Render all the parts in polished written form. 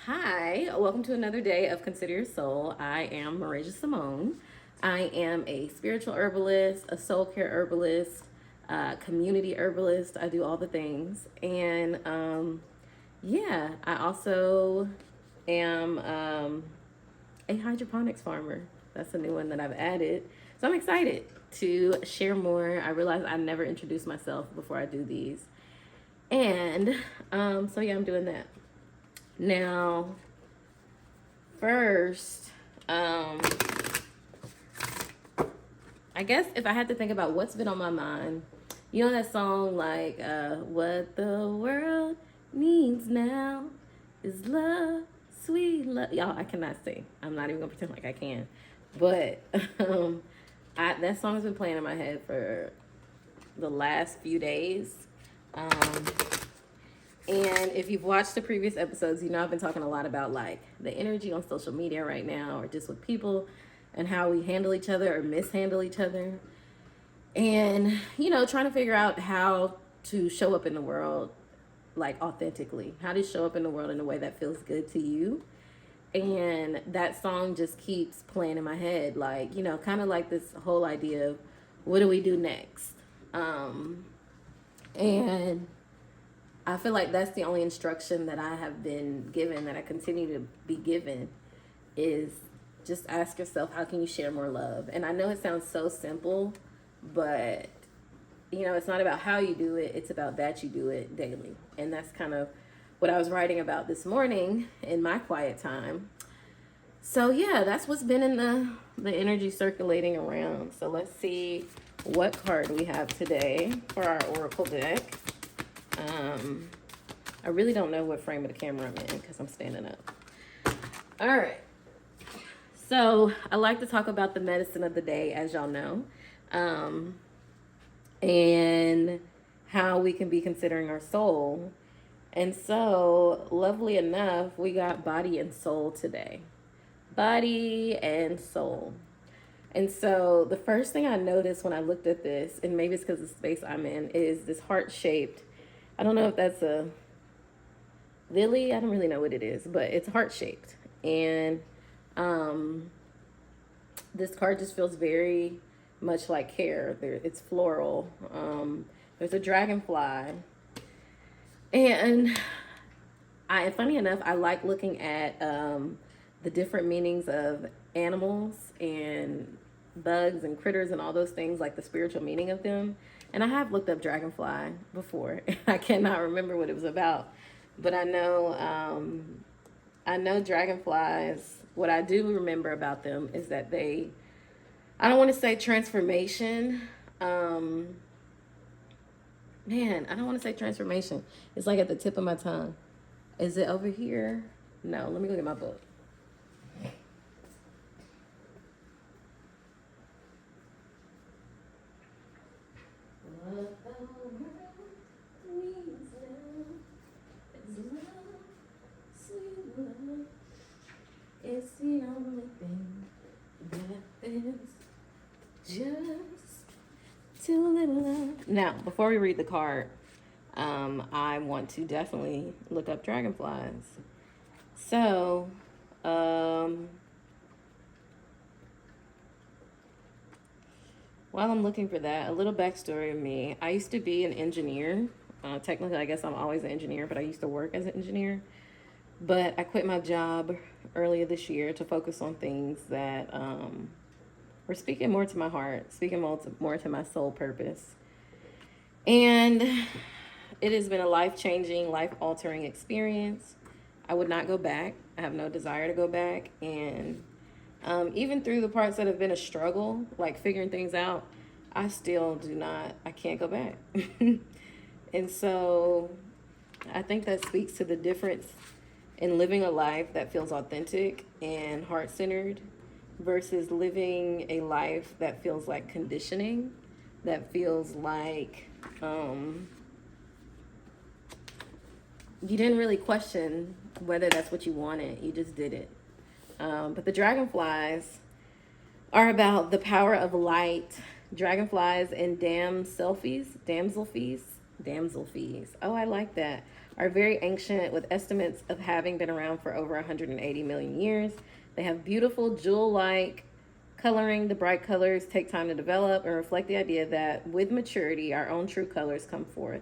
Hi, welcome to another day of Consider Your Soul. I am Marisha Simone. I am a spiritual herbalist, a soul care herbalist, community herbalist. I do all the things. And yeah, I also am a hydroponics farmer. That's a new one that I've added. So I'm excited to share more. I realize I never introduced myself before I do these. And so yeah, I'm doing that. Now, first, um, I guess if I had to think about what's been on my mind, you know that song like "What the World Needs Now Is Love, Sweet Love." Y'all, I cannot sing. I'm not even gonna pretend like I can, but um, that song has been playing in my head for the last few days. Um, And if you've watched the previous episodes, you know I've been talking a lot about like the energy on social media right now or just with people and how we handle each other or mishandle each other. And, trying to figure out how to show up in the world like authentically. How to show up in the world in a way that feels good to you. And that song just keeps playing in my head, like, kind of like this whole idea of what do we do next? And I feel like that's the only instruction that I have been given, that I continue to be given, is just ask yourself, how can you share more love? And I know it sounds so simple, but it's not about how you do it, it's about that you do it daily. And that's kind of what I was writing about this morning in my quiet time. So yeah, that's what's been in the energy circulating around. So let's see what card we have today for our oracle deck. I really don't know what frame of the camera I'm in because I'm standing up. All right. So I like to talk about the medicine of the day, as y'all know, and how we can be considering our soul. And so, lovely enough, we got body and soul today. Body and soul. And so, the first thing I noticed when I looked at this, and maybe it's because the space I'm in, is this heart shaped. I don't know if that's a lily. I don't really know what it is, but it's heart shaped. And this card just feels very much like care. It's floral. There's a dragonfly. And funny enough, I like looking at the different meanings of animals and bugs and critters and all those things, like the spiritual meaning of them. And I have looked up dragonfly before. I cannot remember what it was about, but I know dragonflies. What I do remember about them is that I don't want to say transformation. I don't want to say transformation. It's like at the tip of my tongue. Is it over here? No, let me go get my book. It's the only thing that is just too little love. Now, before we read the card, I want to definitely look up dragonflies. So, while I'm looking for that, a little backstory of me. I used to be an engineer. Technically, I guess I'm always an engineer, but I used to work as an engineer. But I quit my job earlier this year to focus on things that were speaking more to my heart, speaking more to my soul purpose. And it has been a life-changing, life-altering experience. I would not go back. I have no desire to go back. And even through the parts that have been a struggle, like figuring things out, I can't go back. And so I think that speaks to the difference in living a life that feels authentic and heart-centered versus living a life that feels like conditioning, that feels like you didn't really question whether that's what you wanted. You just did it. But the dragonflies are about the power of light. Dragonflies and damselflies. Oh, I like that. are very ancient, with estimates of having been around for over 180 million years. They have beautiful jewel like coloring. The bright colors take time to develop and reflect the idea that with maturity, our own true colors come forth.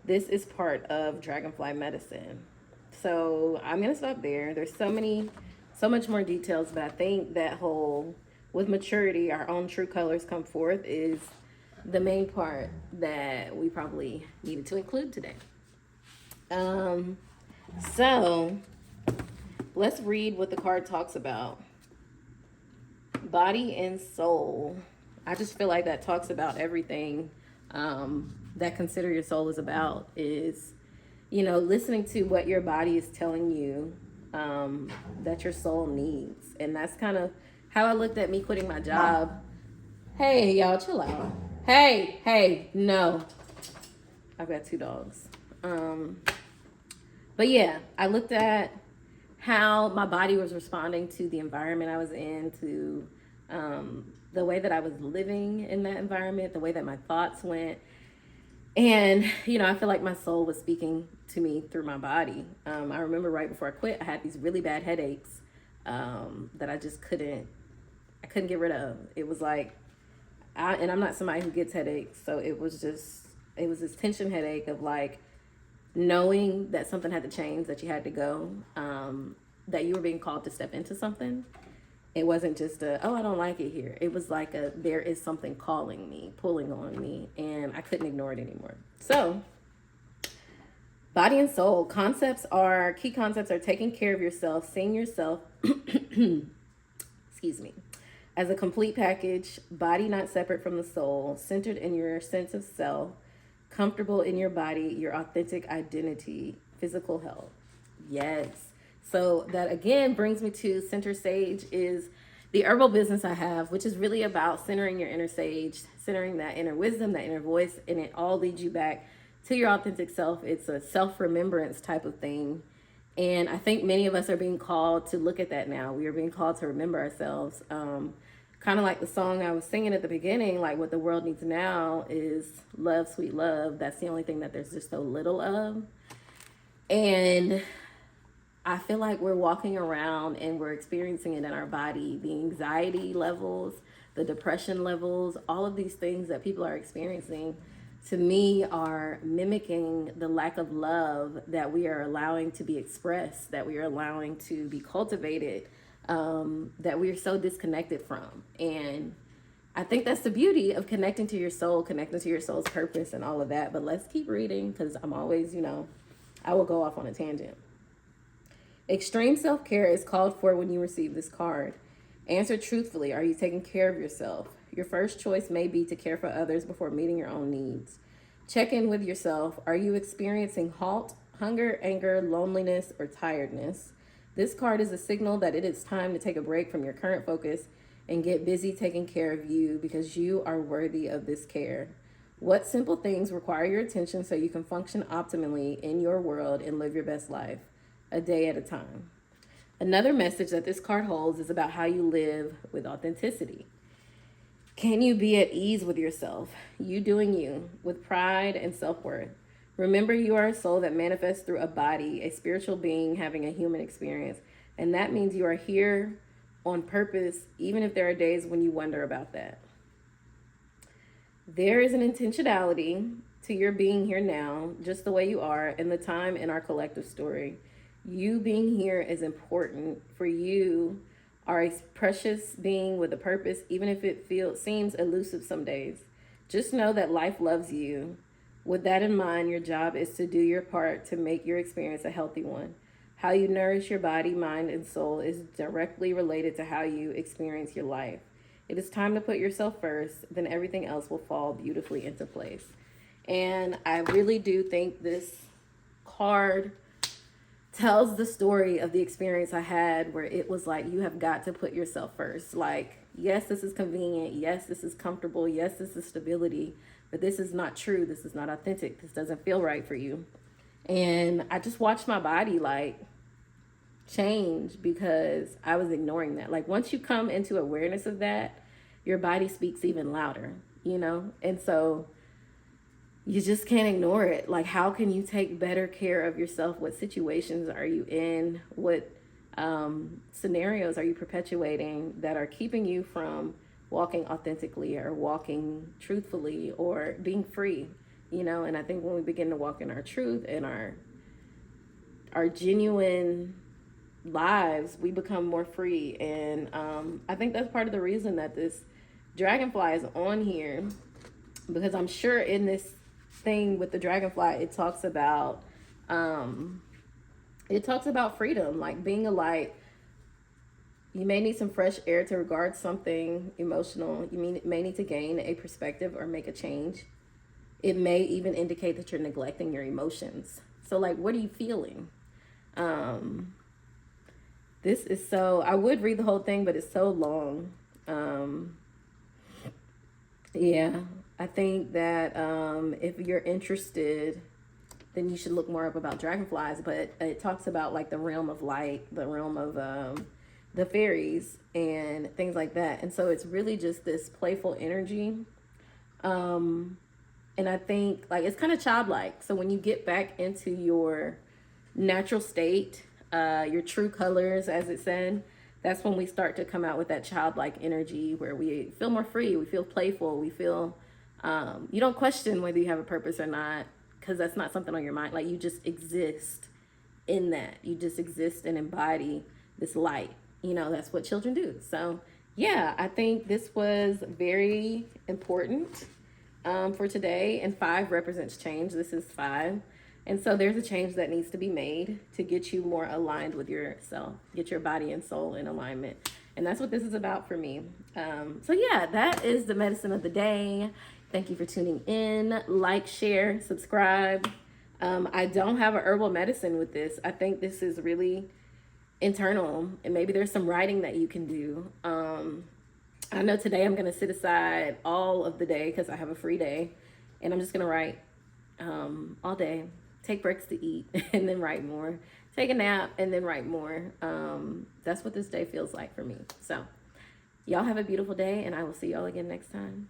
This is part of dragonfly medicine. So I'm going to stop there. There's so much more details, but I think that whole with maturity, our own true colors come forth is the main part that we probably needed to include today. Um, so let's read what the card talks about. Body and soul. I just feel like that talks about everything that consider your soul is about is, listening to what your body is telling you that your soul needs. And that's kind of how I looked at me quitting my job. Hey, y'all, chill out. Hey, no. I've got 2 dogs. But yeah, I looked at how my body was responding to the environment I was in, to the way that I was living in that environment, the way that my thoughts went. And, I feel like my soul was speaking to me through my body. I remember right before I quit, I had these really bad headaches that I just couldn't get rid of. It was like, and I'm not somebody who gets headaches. So it was this tension headache of like, knowing that something had to change, that you had to go, that you were being called to step into something. It wasn't just I don't like it here. It was like there is something calling me, pulling on me, and I couldn't ignore it anymore. So, body and soul key concepts are taking care of yourself, seeing yourself, excuse me, as a complete package, body not separate from the soul, centered in your sense of self, comfortable in your body, your authentic identity, physical health. Yes. So that again brings me to Center Sage, is the herbal business I have, which is really about centering your inner sage, centering that inner wisdom, that inner voice, and it all leads you back to your authentic self. It's a self-remembrance type of thing. And I think many of us are being called to look at that now. We are being called to remember ourselves. Kind of like the song I was singing at the beginning, like what the world needs now is love, sweet love. That's the only thing that there's just so little of. And I feel like we're walking around and we're experiencing it in our body. The anxiety levels, the depression levels, all of these things that people are experiencing, to me, are mimicking the lack of love that we are allowing to be expressed, that we are allowing to be cultivated, that we are so disconnected from. And I think that's the beauty of connecting to your soul, connecting to your soul's purpose and all of that. But let's keep reading, because I'm always, I will go off on a tangent. Extreme self-care is called for when you receive this card. Answer truthfully. Are you taking care of yourself? Your first choice may be to care for others before meeting your own needs. Check in with yourself. Are you experiencing hunger, anger, loneliness, or tiredness? This card is a signal that it is time to take a break from your current focus and get busy taking care of you, because you are worthy of this care. What simple things require your attention so you can function optimally in your world and live your best life, a day at a time? Another message that this card holds is about how you live with authenticity. Can you be at ease with yourself, you doing you, with pride and self-worth? Remember, you are a soul that manifests through a body, a spiritual being having a human experience. And that means you are here on purpose, even if there are days when you wonder about that. There is an intentionality to your being here now, just the way you are, and the time in our collective story. You being here is important. For you are a precious being with a purpose, even if it seems elusive some days. Just know that life loves you. With that in mind, your job is to do your part to make your experience a healthy one. How you nourish your body, mind, and soul is directly related to how you experience your life. It is time to put yourself first, then everything else will fall beautifully into place. And I really do think this card tells the story of the experience I had, where it was like, you have got to put yourself first. Like, yes, this is convenient. Yes, this is comfortable. Yes, this is stability. But this is not true. This is not authentic. This doesn't feel right for you. And I just watched my body like change because I was ignoring that. Like, once you come into awareness of that, your body speaks even louder, And so you just can't ignore it. Like, how can you take better care of yourself? What situations are you in? What scenarios are you perpetuating that are keeping you from walking authentically or walking truthfully or being free? You know, and I think when we begin to walk in our truth and our genuine lives, we become more free. And I think that's part of the reason that this dragonfly is on here, because I'm sure in this thing with the dragonfly, it talks about freedom, like being a light. You may need some fresh air to regard something emotional. May need to gain a perspective or make a change. It may even indicate that you're neglecting your emotions. So, like, what are you feeling? This is so, I would read the whole thing, but it's so long. Yeah, I think that if you're interested, then you should look more up about dragonflies. But it talks about like the realm of light, the realm of the fairies and things like that. And so it's really just this playful energy. And I think like it's kind of childlike. So when you get back into your natural state, your true colors, as it said, that's when we start to come out with that childlike energy where we feel more free, we feel playful, we feel, you don't question whether you have a purpose or not, because that's not something on your mind. Like, you just exist in that. You just exist and embody this light. You know, that's what children do. So, yeah, I think this was very important for today. And 5 represents change. This is 5. And so there's a change that needs to be made to get you more aligned with yourself, get your body and soul in alignment. And that's what this is about for me. So yeah, that is the medicine of the day. Thank you for tuning in. Like, share, subscribe. I don't have a herbal medicine with this. I think this is really internal, and maybe there's some writing that you can do. I know today I'm going to sit aside all of the day because I have a free day, and I'm just going to write all day. Take breaks to eat and then write more. Take a nap and then write more. That's what this day feels like for me. So y'all have a beautiful day, and I will see y'all again next time.